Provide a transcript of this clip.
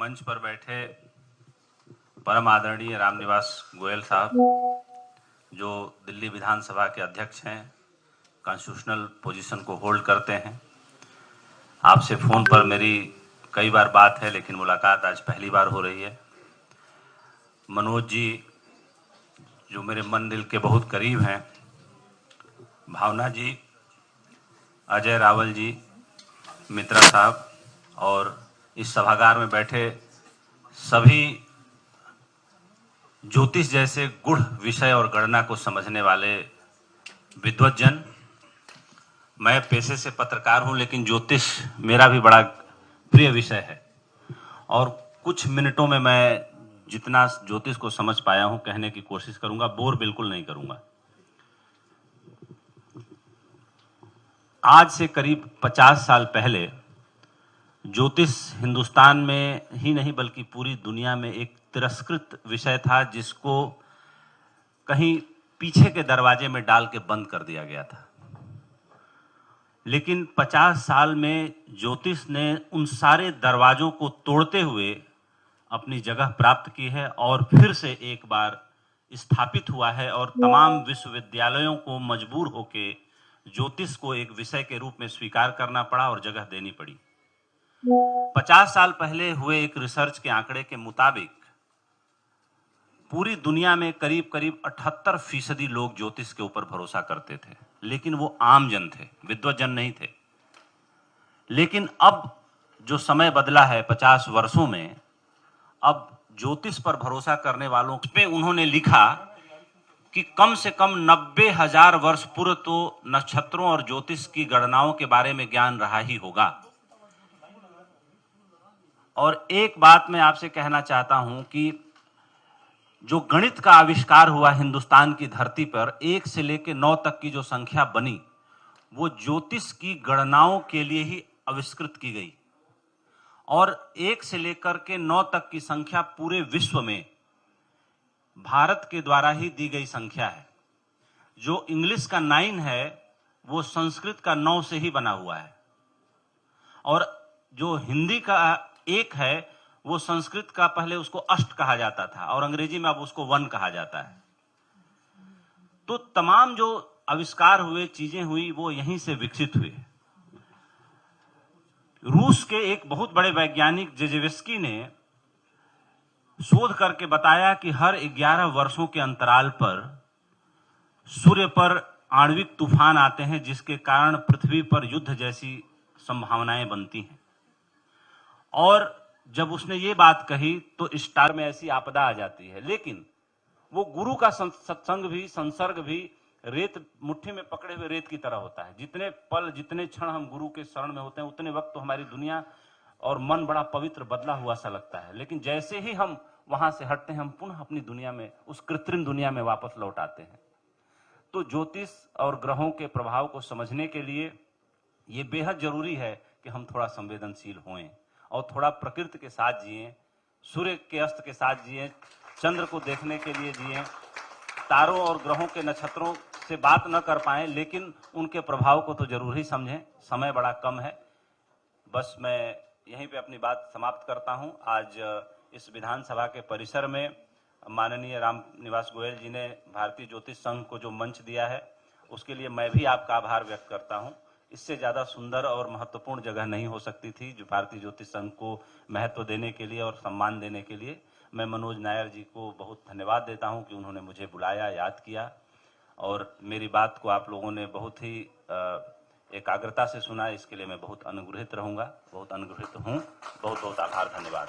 मंच पर बैठे परम आदरणीय रामनिवास गोयल साहब, जो दिल्ली विधानसभा के अध्यक्ष हैं, कॉन्स्टिट्यूशनल पोजीशन को होल्ड करते हैं। आपसे फ़ोन पर मेरी कई बार बात है, लेकिन मुलाकात आज पहली बार हो रही है। मनोज जी, जो मेरे मन दिल के बहुत करीब हैं, भावना जी, अजय रावल जी, मित्रा साहब और इस सभागार में बैठे सभी ज्योतिष जैसे गूढ़ विषय और गणना को समझने वाले विद्वज्जन। मैं पेशे से पत्रकार हूं, लेकिन ज्योतिष मेरा भी बड़ा प्रिय विषय है और कुछ मिनटों में मैं जितना ज्योतिष को समझ पाया हूं कहने की कोशिश करूंगा। बोर बिल्कुल नहीं करूंगा। आज से करीब 50 साल पहले ज्योतिष हिंदुस्तान में ही नहीं बल्कि पूरी दुनिया में एक तिरस्कृत विषय था, जिसको कहीं पीछे के दरवाजे में डाल के बंद कर दिया गया था। लेकिन 50 साल में ज्योतिष ने उन सारे दरवाजों को तोड़ते हुए अपनी जगह प्राप्त की है और फिर से एक बार स्थापित हुआ है और तमाम विश्वविद्यालयों को मजबूर होकर ज्योतिष को एक विषय के रूप में स्वीकार करना पड़ा और जगह देनी पड़ी। 50 साल पहले हुए एक रिसर्च के आंकड़े के मुताबिक पूरी दुनिया में करीब करीब 78% लोग ज्योतिष के ऊपर भरोसा करते थे, लेकिन वो आम जन थे, विद्वज्जन नहीं थे। लेकिन अब जो समय बदला है 50 वर्षों में, अब ज्योतिष पर भरोसा करने वालों पे उन्होंने लिखा कि कम से कम 90,000 वर्ष पूर्व तो नक्षत्रों और ज्योतिष की गणनाओं के बारे में ज्ञान रहा ही होगा। और एक बात मैं आपसे कहना चाहता हूं कि जो गणित का आविष्कार हुआ हिंदुस्तान की धरती पर, 1 से लेकर 9 तक की जो संख्या बनी, वो ज्योतिष की गणनाओं के लिए ही आविष्कृत की गई। और 1 से लेकर के 9 तक की संख्या पूरे विश्व में भारत के द्वारा ही दी गई संख्या है। जो इंग्लिश का 9 है वो संस्कृत का 9 से ही बना हुआ है, और जो हिंदी का 1 है वो संस्कृत का पहले उसको अष्ट कहा जाता था और अंग्रेजी में अब उसको 1 कहा जाता है। तो तमाम जो आविष्कार हुए, चीजें हुई, वो यहीं से विकसित हुए। रूस के एक बहुत बड़े वैज्ञानिक जेजेवेस्की ने शोध करके बताया कि हर 11 वर्षों के अंतराल पर सूर्य पर आणविक तूफान आते हैं, जिसके कारण पृथ्वी पर युद्ध जैसी संभावनाएं बनती हैं। और जब उसने ये बात कही तो स्टार में ऐसी आपदा आ जाती है। लेकिन वो गुरु का सत्संग भी, संसर्ग भी रेत मुट्ठी में पकड़े हुए रेत की तरह होता है। जितने पल, जितने क्षण हम गुरु के शरण में होते हैं, उतने वक्त तो हमारी दुनिया और मन बड़ा पवित्र बदला हुआ सा लगता है। लेकिन जैसे ही हम वहां से हटते हैं, हम पुनः अपनी दुनिया में, उस कृत्रिम दुनिया में वापस लौट आते हैं। तो ज्योतिष और ग्रहों के प्रभाव को समझने के लिए ये बेहद जरूरी है कि हम थोड़ा संवेदनशील होएं और थोड़ा प्रकृति के साथ जिएं, सूर्य के अस्त के साथ जिएं, चंद्र को देखने के लिए जिएं। तारों और ग्रहों के, नक्षत्रों से बात न कर पाएं, लेकिन उनके प्रभाव को तो जरूर ही समझें। समय बड़ा कम है। बस मैं यहीं पे अपनी बात समाप्त करता हूं। आज इस विधानसभा के परिसर में माननीय रामनिवास गोयल जी ने भारतीय ज्योतिष संघ को जो मंच दिया है, उसके लिए मैं भी आपका आभार व्यक्त करता हूं। इससे ज़्यादा सुंदर और महत्वपूर्ण जगह नहीं हो सकती थी जो भारतीय ज्योतिष संघ को महत्व देने के लिए और सम्मान देने के लिए। मैं मनोज नायर जी को बहुत धन्यवाद देता हूं कि उन्होंने मुझे बुलाया, याद किया और मेरी बात को आप लोगों ने बहुत ही एकाग्रता से सुना। इसके लिए मैं बहुत अनुग्रहित रहूंगा, बहुत अनुग्रहित हूं। बहुत बहुत आभार, धन्यवाद।